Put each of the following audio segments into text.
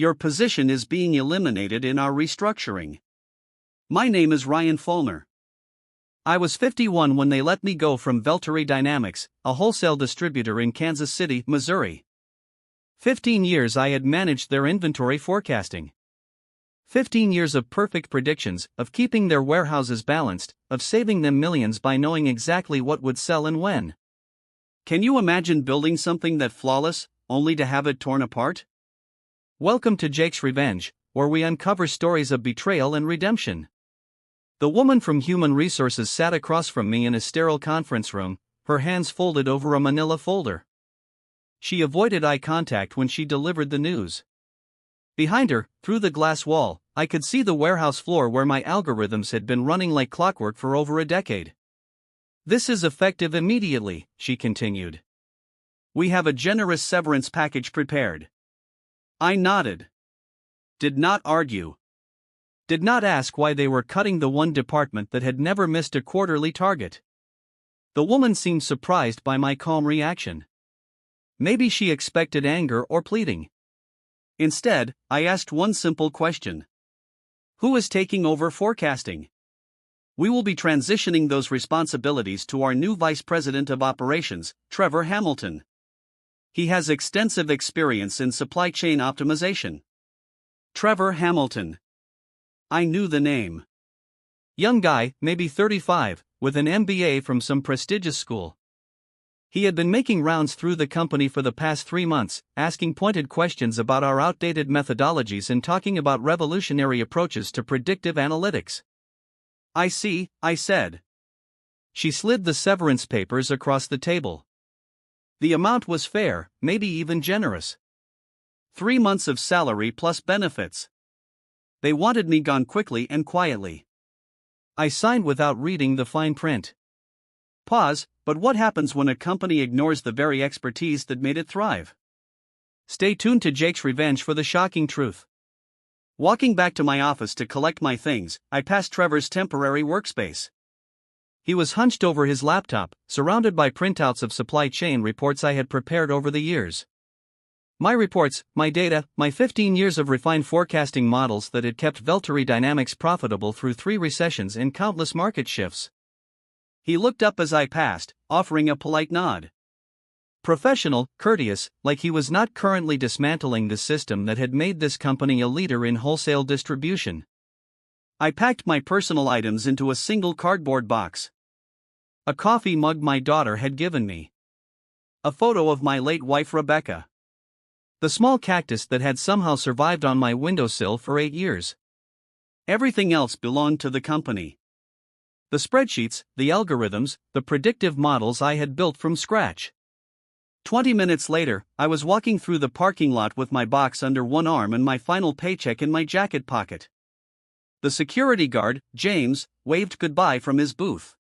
Your position is being eliminated in our restructuring. My name is Ryan Fulner. I was 51 when they let me go from Velturi Dynamics, a wholesale distributor in Kansas City, Missouri. 15 years I had managed their inventory forecasting. 15 years of perfect predictions, of keeping their warehouses balanced, of saving them millions by knowing exactly what would sell and when. Can you imagine building something that flawless, only to have it torn apart? Welcome to Jake's Revenge, where we uncover stories of betrayal and redemption. The woman from Human Resources sat across from me in a sterile conference room, her hands folded over a manila folder. She avoided eye contact when she delivered the news. Behind her, through the glass wall, I could see the warehouse floor where my algorithms had been running like clockwork for over a decade. This is effective immediately, she continued. We have a generous severance package prepared. I nodded. Did not argue. Did not ask why they were cutting the one department that had never missed a quarterly target. The woman seemed surprised by my calm reaction. Maybe she expected anger or pleading. Instead, I asked one simple question. Who is taking over forecasting? We will be transitioning those responsibilities to our new Vice President of Operations, Trevor Hamilton. He has extensive experience in supply chain optimization. Trevor Hamilton. I knew the name. Young guy, maybe 35, with an MBA from some prestigious school. He had been making rounds through the company for the past 3 months, asking pointed questions about our outdated methodologies and talking about revolutionary approaches to predictive analytics. I see, I said. She slid the severance papers across the table. The amount was fair, maybe even generous. 3 months of salary plus benefits. They wanted me gone quickly and quietly. I signed without reading the fine print. Pause, but what happens when a company ignores the very expertise that made it thrive? Stay tuned to Jake's Revenge for the shocking truth. Walking back to my office to collect my things, I passed Trevor's temporary workspace. He was hunched over his laptop, surrounded by printouts of supply chain reports I had prepared over the years. My reports, my data, my 15 years of refined forecasting models that had kept Velturi Dynamics profitable through 3 recessions and countless market shifts. He looked up as I passed, offering a polite nod. Professional, courteous, like he was not currently dismantling the system that had made this company a leader in wholesale distribution. I packed my personal items into a single cardboard box. A coffee mug my daughter had given me. A photo of my late wife Rebecca. The small cactus that had somehow survived on my windowsill for 8 years. Everything else belonged to the company. The spreadsheets, the algorithms, the predictive models I had built from scratch. 20 minutes later, I was walking through the parking lot with my box under one arm and my final paycheck in my jacket pocket. The security guard, James, waved goodbye from his booth.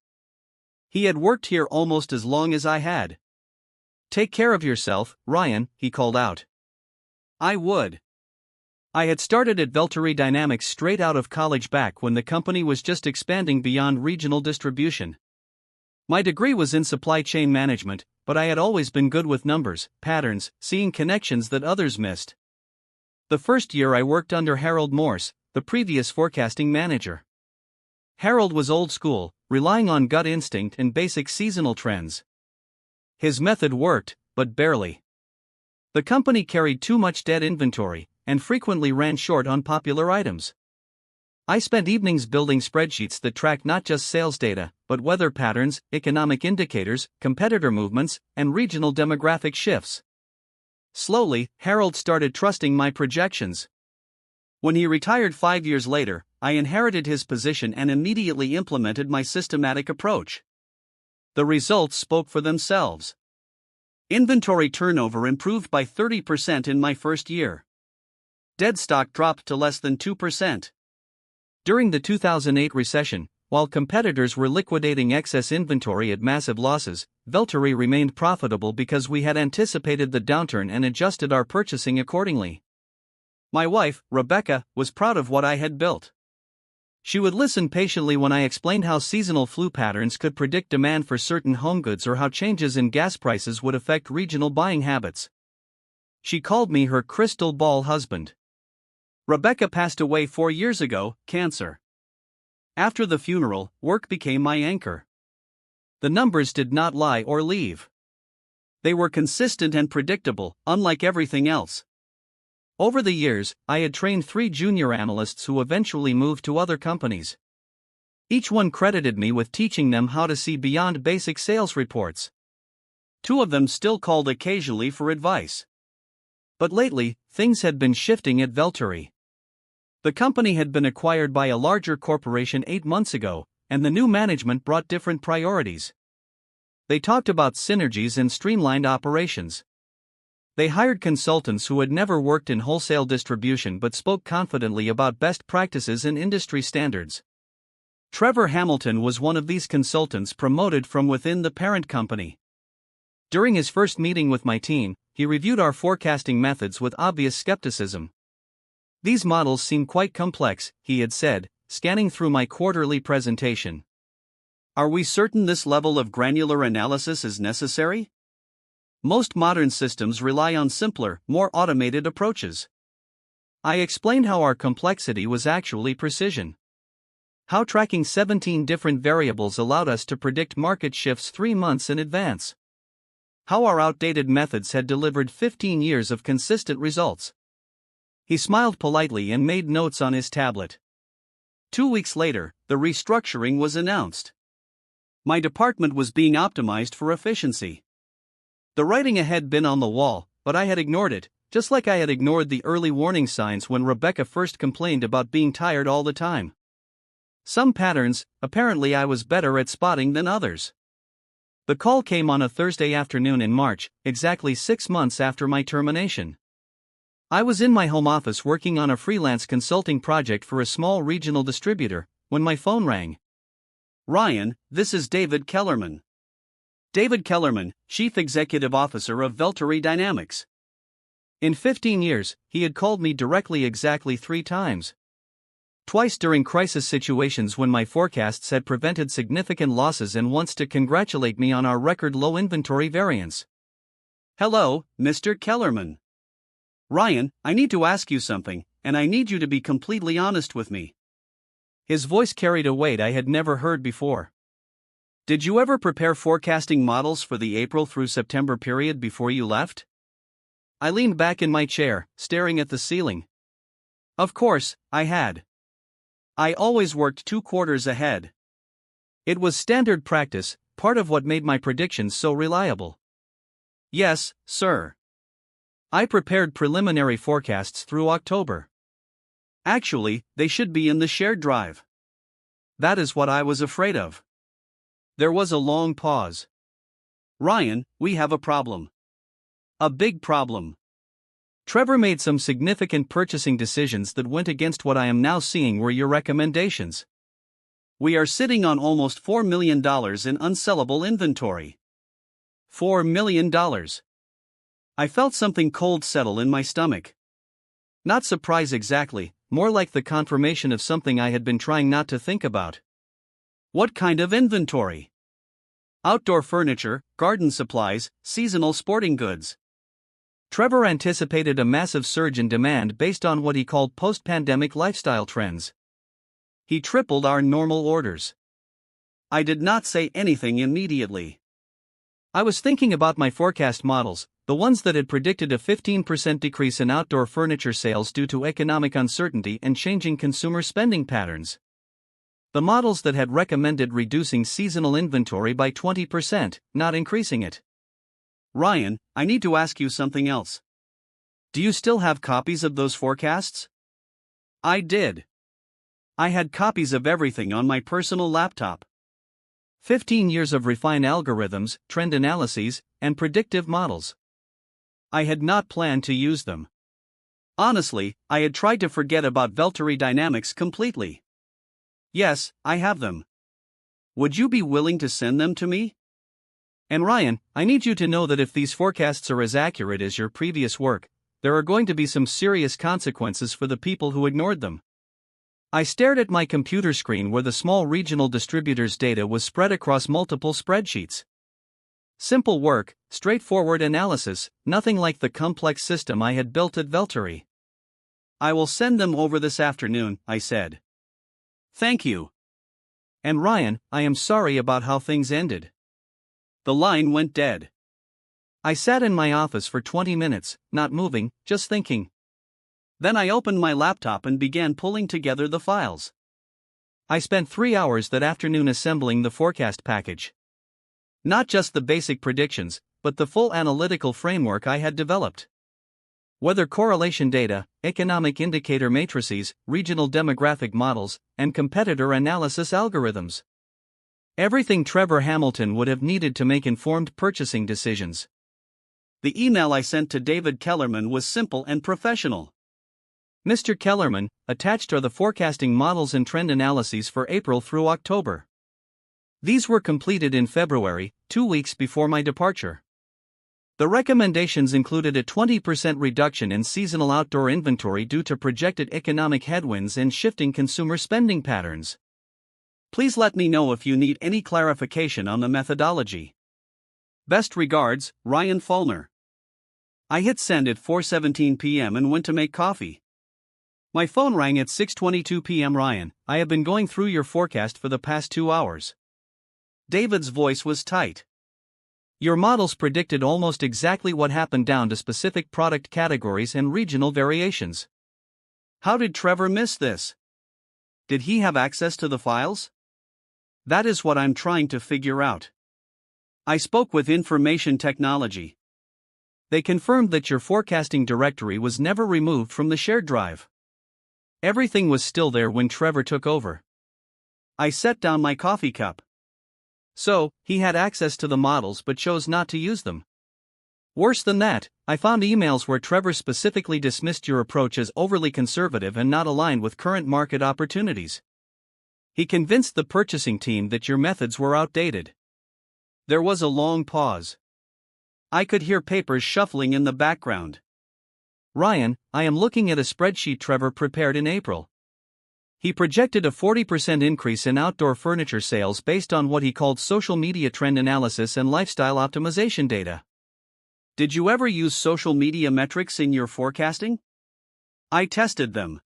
He had worked here almost as long as I had. Take care of yourself, Ryan, he called out. I would. I had started at Velturi Dynamics straight out of college back when the company was just expanding beyond regional distribution. My degree was in supply chain management, but I had always been good with numbers, patterns, seeing connections that others missed. The first year I worked under Harold Morse, the previous forecasting manager. Harold was old school, relying on gut instinct and basic seasonal trends. His method worked, but barely. The company carried too much dead inventory, and frequently ran short on popular items. I spent evenings building spreadsheets that tracked not just sales data, but weather patterns, economic indicators, competitor movements, and regional demographic shifts. Slowly, Harold started trusting my projections. When he retired 5 years later, I inherited his position and immediately implemented my systematic approach. The results spoke for themselves. Inventory turnover improved by 30% in my first year. Dead stock dropped to less than 2%. During the 2008 recession, while competitors were liquidating excess inventory at massive losses, Velturi remained profitable because we had anticipated the downturn and adjusted our purchasing accordingly. My wife, Rebecca, was proud of what I had built. She would listen patiently when I explained how seasonal flu patterns could predict demand for certain home goods or how changes in gas prices would affect regional buying habits. She called me her crystal ball husband. Rebecca passed away 4 years ago, cancer. After the funeral, work became my anchor. The numbers did not lie or leave. They were consistent and predictable, unlike everything else. Over the years, I had trained 3 junior analysts who eventually moved to other companies. Each one credited me with teaching them how to see beyond basic sales reports. 2 of them still called occasionally for advice. But lately, things had been shifting at Velturi. The company had been acquired by a larger corporation 8 months ago, and the new management brought different priorities. They talked about synergies and streamlined operations. They hired consultants who had never worked in wholesale distribution but spoke confidently about best practices and industry standards. Trevor Hamilton was one of these consultants promoted from within the parent company. During his first meeting with my team, he reviewed our forecasting methods with obvious skepticism. "These models seem quite complex," he had said, scanning through my quarterly presentation. "Are we certain this level of granular analysis is necessary? Most modern systems rely on simpler, more automated approaches." I explained how our complexity was actually precision. How tracking 17 different variables allowed us to predict market shifts 3 months in advance. How our outdated methods had delivered 15 years of consistent results. He smiled politely and made notes on his tablet. 2 weeks later, the restructuring was announced. My department was being optimized for efficiency. The writing had been on the wall, but I had ignored it, just like I had ignored the early warning signs when Rebecca first complained about being tired all the time. Some patterns, apparently I was better at spotting than others. The call came on a Thursday afternoon in March, exactly 6 months after my termination. I was in my home office working on a freelance consulting project for a small regional distributor, when my phone rang. "Ryan, this is David Kellerman." David Kellerman, Chief Executive Officer of Velturi Dynamics. In 15 years, he had called me directly exactly 3 times. Twice during crisis situations when my forecasts had prevented significant losses, and once to congratulate me on our record low inventory variance. "Hello, Mr. Kellerman. Ryan, I need to ask you something, and I need you to be completely honest with me." His voice carried a weight I had never heard before. "Did you ever prepare forecasting models for the April through September period before you left?" I leaned back in my chair, staring at the ceiling. Of course, I had. I always worked 2 quarters ahead. It was standard practice, part of what made my predictions so reliable. "Yes, sir. I prepared preliminary forecasts through October. Actually, they should be in the shared drive." That is what I was afraid of. There was a long pause. "Ryan, we have a problem. A big problem. Trevor made some significant purchasing decisions that went against what I am now seeing were your recommendations. We are sitting on almost $4 million in unsellable inventory." $4 million. I felt something cold settle in my stomach. Not surprise exactly, more like the confirmation of something I had been trying not to think about. What kind of inventory? Outdoor furniture, garden supplies, seasonal sporting goods. Trevor anticipated a massive surge in demand based on what he called post-pandemic lifestyle trends. He tripled our normal orders. I did not say anything immediately. I was thinking about my forecast models, the ones that had predicted a 15% decrease in outdoor furniture sales due to economic uncertainty and changing consumer spending patterns. The models that had recommended reducing seasonal inventory by 20%, not increasing it. "Ryan, I need to ask you something else. Do you still have copies of those forecasts?" I did. I had copies of everything on my personal laptop. 15 years of refined algorithms, trend analyses, and predictive models. I had not planned to use them. Honestly, I had tried to forget about Velturi Dynamics completely. "Yes, I have them. Would you be willing to send them to me? And Ryan, I need you to know that if these forecasts are as accurate as your previous work, there are going to be some serious consequences for the people who ignored them." I stared at my computer screen where the small regional distributor's data was spread across multiple spreadsheets. Simple work, straightforward analysis, nothing like the complex system I had built at Velturi. I will send them over this afternoon, I said. Thank you. And Ryan, I am sorry about how things ended. The line went dead. I sat in my office for 20 minutes, not moving, just thinking. Then I opened my laptop and began pulling together the files. I spent 3 hours that afternoon assembling the forecast package. Not just the basic predictions, but the full analytical framework I had developed. Weather correlation data, economic indicator matrices, regional demographic models, and competitor analysis algorithms. Everything Trevor Hamilton would have needed to make informed purchasing decisions. The email I sent to David Kellerman was simple and professional. Mr. Kellerman, attached are the forecasting models and trend analyses for April through October. These were completed in February, 2 weeks before my departure. The recommendations included a 20% reduction in seasonal outdoor inventory due to projected economic headwinds and shifting consumer spending patterns. Please let me know if you need any clarification on the methodology. Best regards, Ryan Fulner. I hit send at 4:17 p.m. and went to make coffee. My phone rang at 6:22 p.m. Ryan, I have been going through your forecast for the past 2 hours. David's voice was tight. Your models predicted almost exactly what happened down to specific product categories and regional variations. How did Trevor miss this? Did he have access to the files? That is what I'm trying to figure out. I spoke with information technology. They confirmed that your forecasting directory was never removed from the shared drive. Everything was still there when Trevor took over. I set down my coffee cup. So, he had access to the models but chose not to use them. Worse than that, I found emails where Trevor specifically dismissed your approach as overly conservative and not aligned with current market opportunities. He convinced the purchasing team that your methods were outdated. There was a long pause. I could hear papers shuffling in the background. Ryan, I am looking at a spreadsheet Trevor prepared in April. He projected a 40% increase in outdoor furniture sales based on what he called social media trend analysis and lifestyle optimization data. Did you ever use social media metrics in your forecasting? I tested them.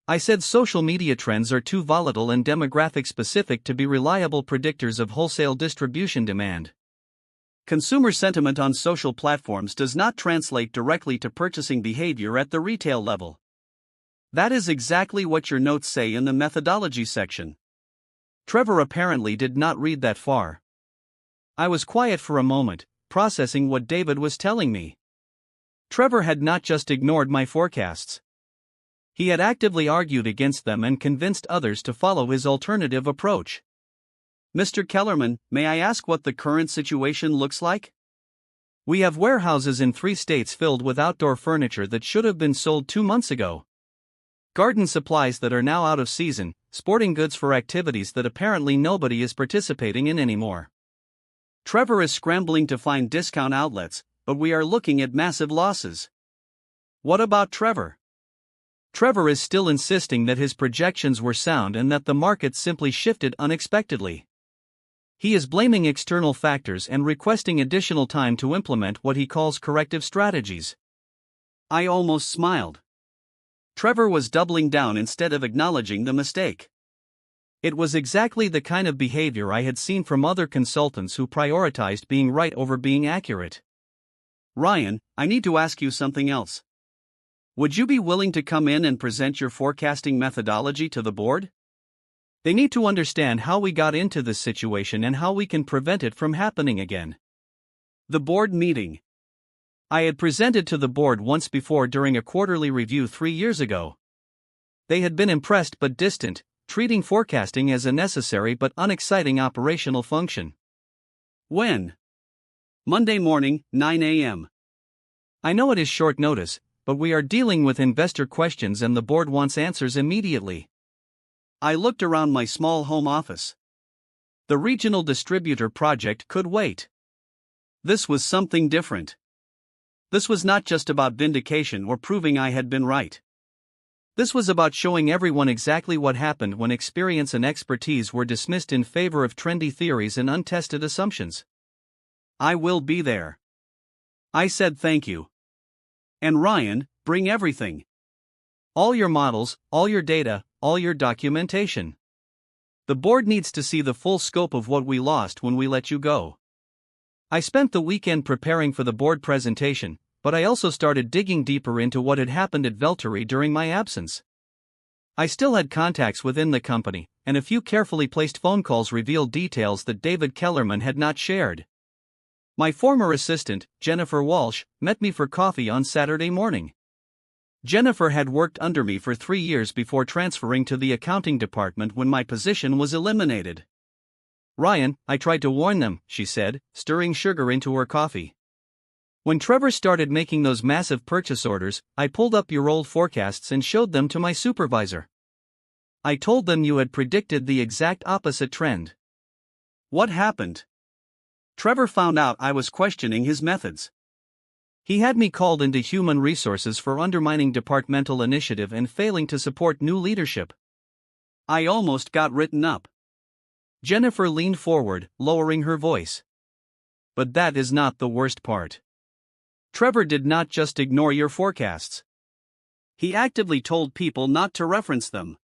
I said social media trends are too volatile and demographic specific to be reliable predictors of wholesale distribution demand. Consumer sentiment on social platforms does not translate directly to purchasing behavior at the retail level. That is exactly what your notes say in the methodology section. Trevor apparently did not read that far. I was quiet for a moment, processing what David was telling me. Trevor had not just ignored my forecasts. He had actively argued against them and convinced others to follow his alternative approach. Mr. Kellerman, may I ask what the current situation looks like? We have warehouses in 3 states filled with outdoor furniture that should have been sold 2 months ago. Garden supplies that are now out of season, sporting goods for activities that apparently nobody is participating in anymore. Trevor is scrambling to find discount outlets, but we are looking at massive losses. What about Trevor? Trevor is still insisting that his projections were sound and that the market simply shifted unexpectedly. He is blaming external factors and requesting additional time to implement what he calls corrective strategies. I almost smiled. Trevor was doubling down instead of acknowledging the mistake. It was exactly the kind of behavior I had seen from other consultants who prioritized being right over being accurate. Ryan, I need to ask you something else. Would you be willing to come in and present your forecasting methodology to the board? They need to understand how we got into this situation and how we can prevent it from happening again. The board meeting. I had presented to the board once before during a quarterly review 3 years ago. They had been impressed but distant, treating forecasting as a necessary but unexciting operational function. When? Monday morning, 9 a.m. I know it is short notice, but we are dealing with investor questions and the board wants answers immediately. I looked around my small home office. The regional distributor project could wait. This was something different. This was not just about vindication or proving I had been right. This was about showing everyone exactly what happened when experience and expertise were dismissed in favor of trendy theories and untested assumptions. I will be there. I said thank you. And Ryan, bring everything. All your models, all your data, all your documentation. The board needs to see the full scope of what we lost when we let you go. I spent the weekend preparing for the board presentation, but I also started digging deeper into what had happened at Velturi during my absence. I still had contacts within the company, and a few carefully placed phone calls revealed details that David Kellerman had not shared. My former assistant, Jennifer Walsh, met me for coffee on Saturday morning. Jennifer had worked under me for 3 years before transferring to the accounting department when my position was eliminated. "Ryan, I tried to warn them," she said, stirring sugar into her coffee. "When Trevor started making those massive purchase orders, I pulled up your old forecasts and showed them to my supervisor. I told them you had predicted the exact opposite trend." "What happened?" "Trevor found out I was questioning his methods. He had me called into human resources for undermining departmental initiative and failing to support new leadership. I almost got written up." Jennifer leaned forward, lowering her voice. "But that is not the worst part. Trevor did not just ignore your forecasts. He actively told people not to reference them.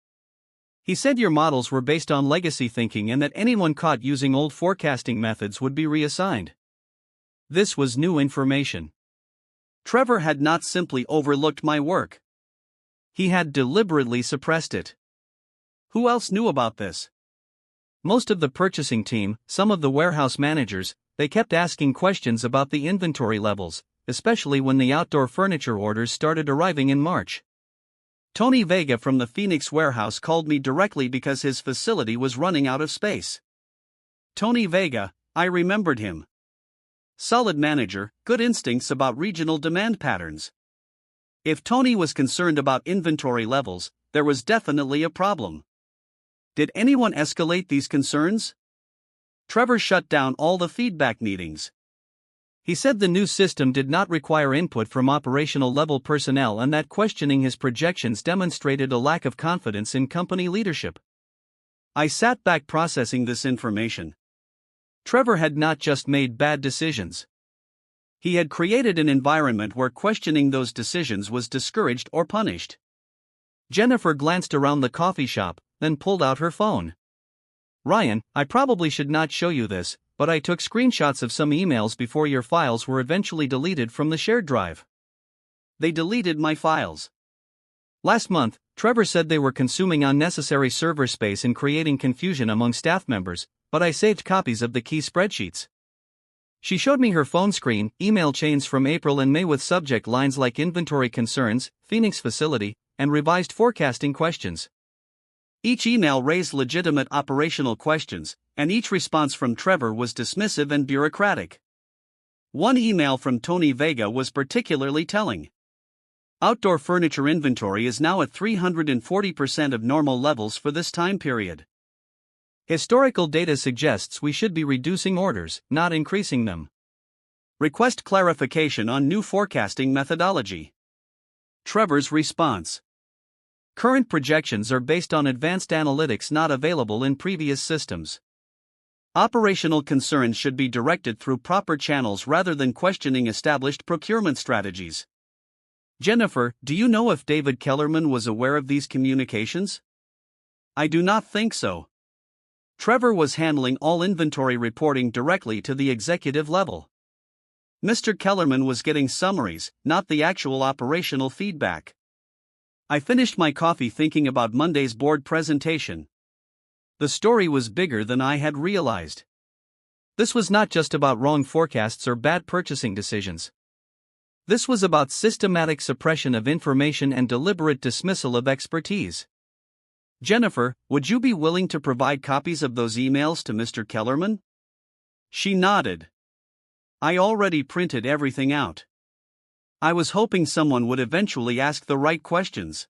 He said your models were based on legacy thinking and that anyone caught using old forecasting methods would be reassigned. This was new information. Trevor had not simply overlooked my work. He had deliberately suppressed it. Who else knew about this?" "Most of the purchasing team, some of the warehouse managers, they kept asking questions about the inventory levels, especially when the outdoor furniture orders started arriving in March. Tony Vega from the Phoenix warehouse called me directly because his facility was running out of space." Tony Vega, I remembered him. Solid manager, good instincts about regional demand patterns. If Tony was concerned about inventory levels, there was definitely a problem. Did anyone escalate these concerns? Trevor shut down all the feedback meetings. He said the new system did not require input from operational level personnel and that questioning his projections demonstrated a lack of confidence in company leadership. I sat back processing this information. Trevor had not just made bad decisions. He had created an environment where questioning those decisions was discouraged or punished. Jennifer glanced around the coffee shop, then pulled out her phone. "Ryan, I probably should not show you this, but I took screenshots of some emails before your files were eventually deleted from the shared drive." "They deleted my files." "Last month, Trevor said they were consuming unnecessary server space and creating confusion among staff members, but I saved copies of the key spreadsheets." She showed me her phone screen, email chains from April and May with subject lines like inventory concerns, Phoenix facility, and revised forecasting questions. Each email raised legitimate operational questions, and each response from Trevor was dismissive and bureaucratic. One email from Tony Vega was particularly telling. "Outdoor furniture inventory is now at 340% of normal levels for this time period. Historical data suggests we should be reducing orders, not increasing them. Request clarification on new forecasting methodology." Trevor's response: "Current projections are based on advanced analytics not available in previous systems. Operational concerns should be directed through proper channels rather than questioning established procurement strategies." Jennifer, do you know if David Kellerman was aware of these communications? I do not think so. Trevor was handling all inventory reporting directly to the executive level. Mr. Kellerman was getting summaries, not the actual operational feedback. I finished my coffee thinking about Monday's board presentation. The story was bigger than I had realized. This was not just about wrong forecasts or bad purchasing decisions. This was about systematic suppression of information and deliberate dismissal of expertise. Jennifer, would you be willing to provide copies of those emails to Mr. Kellerman? She nodded. I already printed everything out. I was hoping someone would eventually ask the right questions.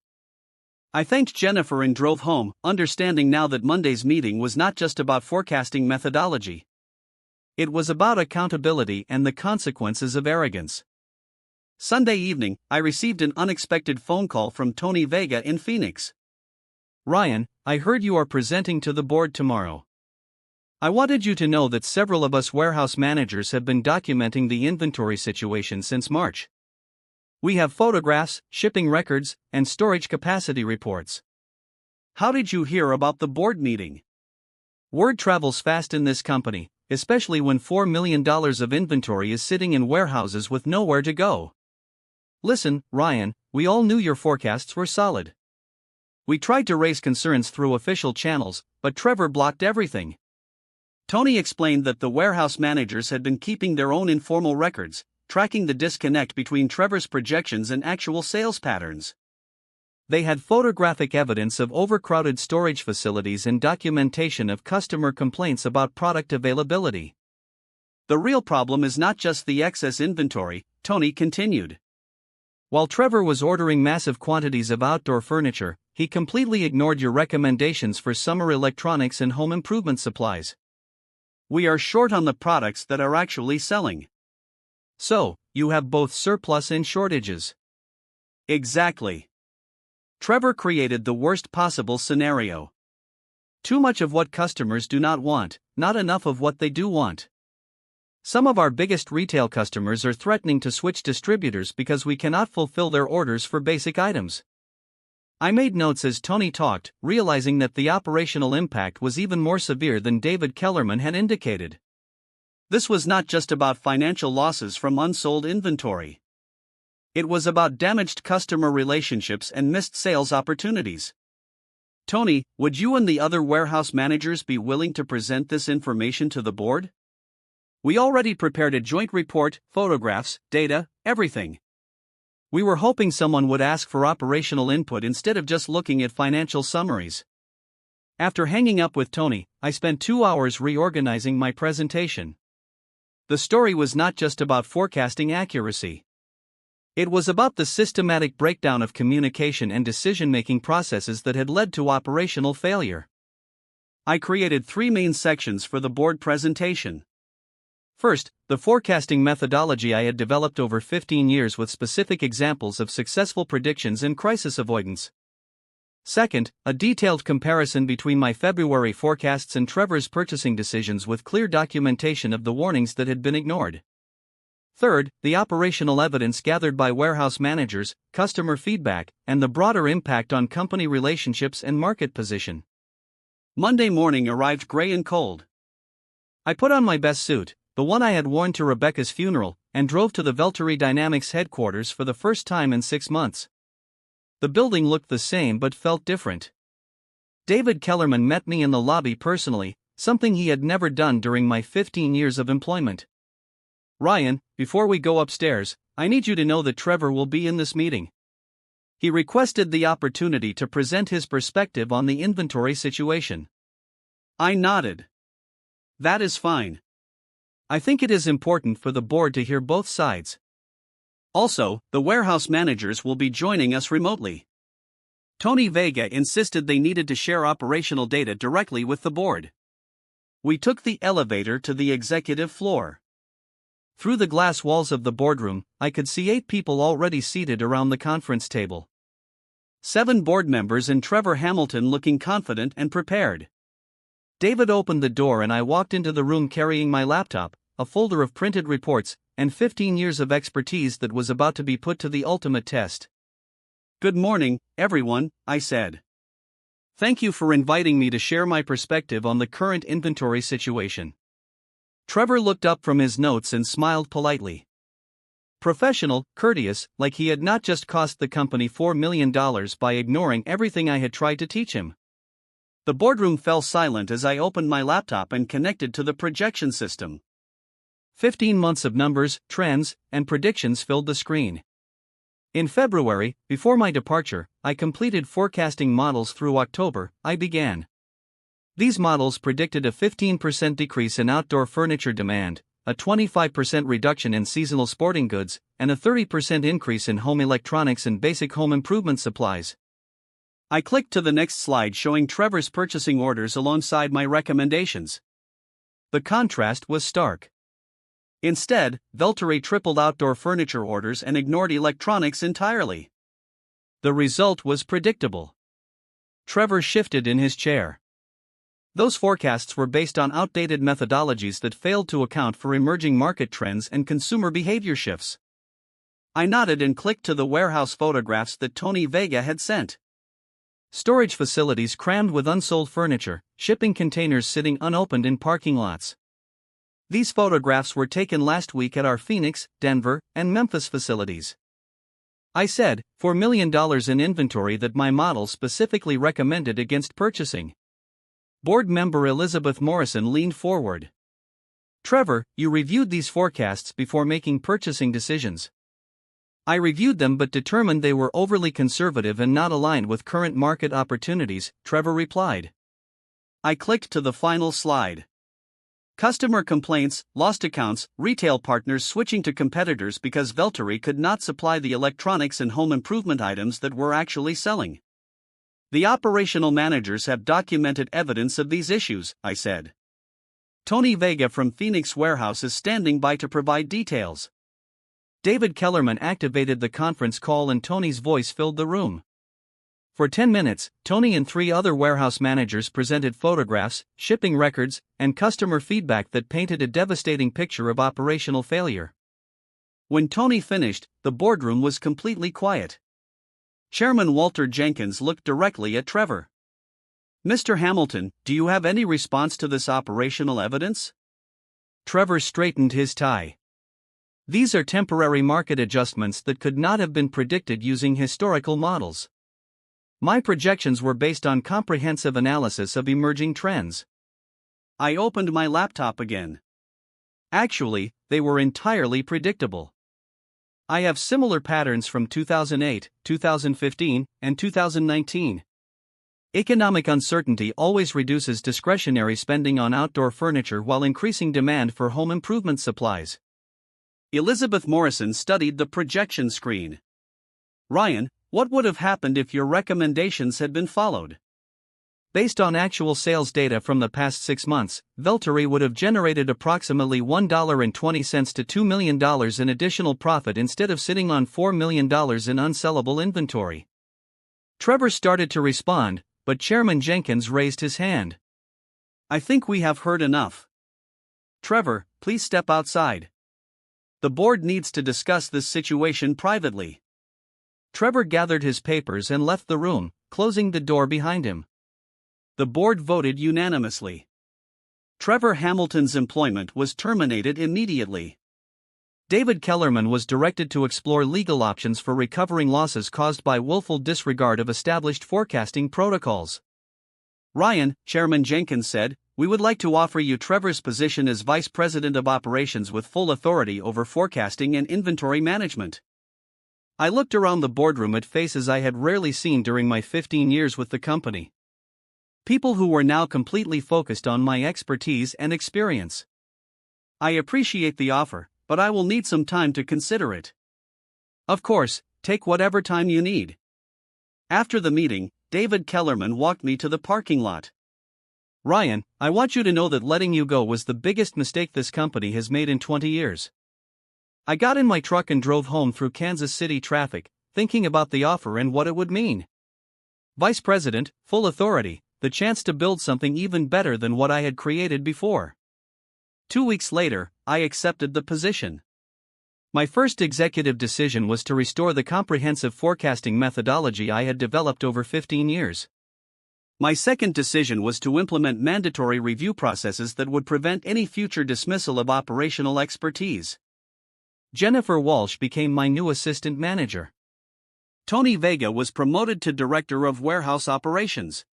I thanked Jennifer and drove home, understanding now that Monday's meeting was not just about forecasting methodology. It was about accountability and the consequences of arrogance. Sunday evening, I received an unexpected phone call from Tony Vega in Phoenix. "Ryan, I heard you are presenting to the board tomorrow. I wanted you to know that several of us warehouse managers have been documenting the inventory situation since March. We have photographs, shipping records, and storage capacity reports. How did you hear about the board meeting? Word travels fast in this company, especially when $4 million of inventory is sitting in warehouses with nowhere to go. Listen, Ryan, we all knew your forecasts were solid. We tried to raise concerns through official channels, but Trevor blocked everything. Tony explained that the warehouse managers had been keeping their own informal records, tracking the disconnect between Trevor's projections and actual sales patterns. They had photographic evidence of overcrowded storage facilities and documentation of customer complaints about product availability. The real problem is not just the excess inventory, Tony continued. While Trevor was ordering massive quantities of outdoor furniture, he completely ignored your recommendations for summer electronics and home improvement supplies. We are short on the products that are actually selling. So, you have both surplus and shortages. Exactly. Trevor created the worst possible scenario. Too much of what customers do not want, not enough of what they do want. Some of our biggest retail customers are threatening to switch distributors because we cannot fulfill their orders for basic items. I made notes as Tony talked, realizing that the operational impact was even more severe than David Kellerman had indicated. This was not just about financial losses from unsold inventory. It was about damaged customer relationships and missed sales opportunities. Tony, would you and the other warehouse managers be willing to present this information to the board? We already prepared a joint report, photographs, data, everything. We were hoping someone would ask for operational input instead of just looking at financial summaries. After hanging up with Tony, I spent 2 hours reorganizing my presentation. The story was not just about forecasting accuracy. It was about the systematic breakdown of communication and decision-making processes that had led to operational failure. I created 3 main sections for the board presentation. First, the forecasting methodology I had developed over 15 years with specific examples of successful predictions and crisis avoidance. Second, a detailed comparison between my February forecasts and Trevor's purchasing decisions with clear documentation of the warnings that had been ignored. Third, the operational evidence gathered by warehouse managers, customer feedback, and the broader impact on company relationships and market position. Monday morning arrived gray and cold. I put on my best suit, the one I had worn to Rebecca's funeral, and drove to the Velturi Dynamics headquarters for the first time in 6 months. The building looked the same but felt different. David Kellerman met me in the lobby personally, something he had never done during my 15 years of employment. Ryan, before we go upstairs, I need you to know that Trevor will be in this meeting. He requested the opportunity to present his perspective on the inventory situation. I nodded. That is fine. I think it is important for the board to hear both sides. Also, the warehouse managers will be joining us remotely. Tony Vega insisted they needed to share operational data directly with the board. We took the elevator to the executive floor. Through the glass walls of the boardroom, I could see 8 people already seated around the conference table. 7 board members and Trevor Hamilton looking confident and prepared. David opened the door and I walked into the room carrying my laptop, a folder of printed reports, and 15 years of expertise that was about to be put to the ultimate test. Good morning, everyone, I said. Thank you for inviting me to share my perspective on the current inventory situation. Trevor looked up from his notes and smiled politely. Professional, courteous, like he had not just cost the company $4 million by ignoring everything I had tried to teach him. The boardroom fell silent as I opened my laptop and connected to the projection system. 15 months of numbers, trends, and predictions filled the screen. In February, before my departure, I completed forecasting models through October. I began. These models predicted a 15% decrease in outdoor furniture demand, a 25% reduction in seasonal sporting goods, and a 30% increase in home electronics and basic home improvement supplies. I clicked to the next slide showing Trevor's purchasing orders alongside my recommendations. The contrast was stark. Instead, Velturi tripled outdoor furniture orders and ignored electronics entirely. The result was predictable. Trevor shifted in his chair. Those forecasts were based on outdated methodologies that failed to account for emerging market trends and consumer behavior shifts. I nodded and clicked to the warehouse photographs that Tony Vega had sent. Storage facilities crammed with unsold furniture, shipping containers sitting unopened in parking lots. These photographs were taken last week at our Phoenix, Denver, and Memphis facilities. I said, $4 million in inventory that my model specifically recommended against purchasing. Board member Elizabeth Morrison leaned forward. Trevor, you reviewed these forecasts before making purchasing decisions. I reviewed them but determined they were overly conservative and not aligned with current market opportunities, Trevor replied. I clicked to the final slide. Customer complaints, lost accounts, retail partners switching to competitors because Velturi could not supply the electronics and home improvement items that were actually selling. The operational managers have documented evidence of these issues, I said. Tony Vega from Phoenix Warehouse is standing by to provide details. David Kellerman activated the conference call and Tony's voice filled the room. For 10 minutes, Tony and 3 other warehouse managers presented photographs, shipping records, and customer feedback that painted a devastating picture of operational failure. When Tony finished, the boardroom was completely quiet. Chairman Walter Jenkins looked directly at Trevor. Mr. Hamilton, do you have any response to this operational evidence? Trevor straightened his tie. These are temporary market adjustments that could not have been predicted using historical models. My projections were based on comprehensive analysis of emerging trends. I opened my laptop again. Actually, they were entirely predictable. I have similar patterns from 2008, 2015, and 2019. Economic uncertainty always reduces discretionary spending on outdoor furniture while increasing demand for home improvement supplies. Elizabeth Morrison studied the projection screen. Ryan, what would have happened if your recommendations had been followed? Based on actual sales data from the past 6 months, Velturi would have generated approximately $1.20 to $2 million in additional profit instead of sitting on $4 million in unsellable inventory. Trevor started to respond, but Chairman Jenkins raised his hand. I think we have heard enough. Trevor, please step outside. The board needs to discuss this situation privately. Trevor gathered his papers and left the room, closing the door behind him. The board voted unanimously. Trevor Hamilton's employment was terminated immediately. David Kellerman was directed to explore legal options for recovering losses caused by willful disregard of established forecasting protocols. Ryan, Chairman Jenkins said, we would like to offer you Trevor's position as Vice President of Operations with full authority over forecasting and inventory management. I looked around the boardroom at faces I had rarely seen during my 15 years with the company. People who were now completely focused on my expertise and experience. I appreciate the offer, but I will need some time to consider it. Of course, take whatever time you need. After the meeting, David Kellerman walked me to the parking lot. Ryan, I want you to know that letting you go was the biggest mistake this company has made in 20 years. I got in my truck and drove home through Kansas City traffic, thinking about the offer and what it would mean. Vice President, full authority, the chance to build something even better than what I had created before. 2 weeks later, I accepted the position. My first executive decision was to restore the comprehensive forecasting methodology I had developed over 15 years. My second decision was to implement mandatory review processes that would prevent any future dismissal of operational expertise. Jennifer Walsh became my new assistant manager. Tony Vega was promoted to Director of Warehouse Operations.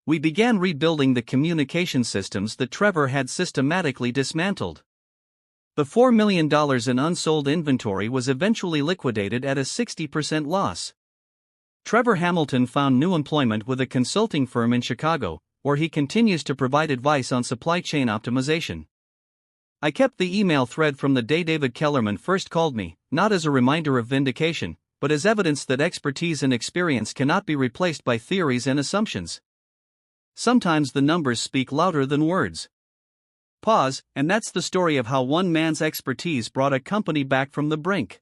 We began rebuilding the communication systems that Trevor had systematically dismantled. The $4 million in unsold inventory was eventually liquidated at a 60% loss. Trevor Hamilton found new employment with a consulting firm in Chicago, where he continues to provide advice on supply chain optimization. I kept the email thread from the day David Kellerman first called me, not as a reminder of vindication, but as evidence that expertise and experience cannot be replaced by theories and assumptions. Sometimes the numbers speak louder than words. Pause, and that's the story of how one man's expertise brought a company back from the brink.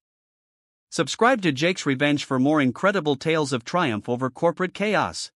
Subscribe to Jake's Revenge for more incredible tales of triumph over corporate chaos.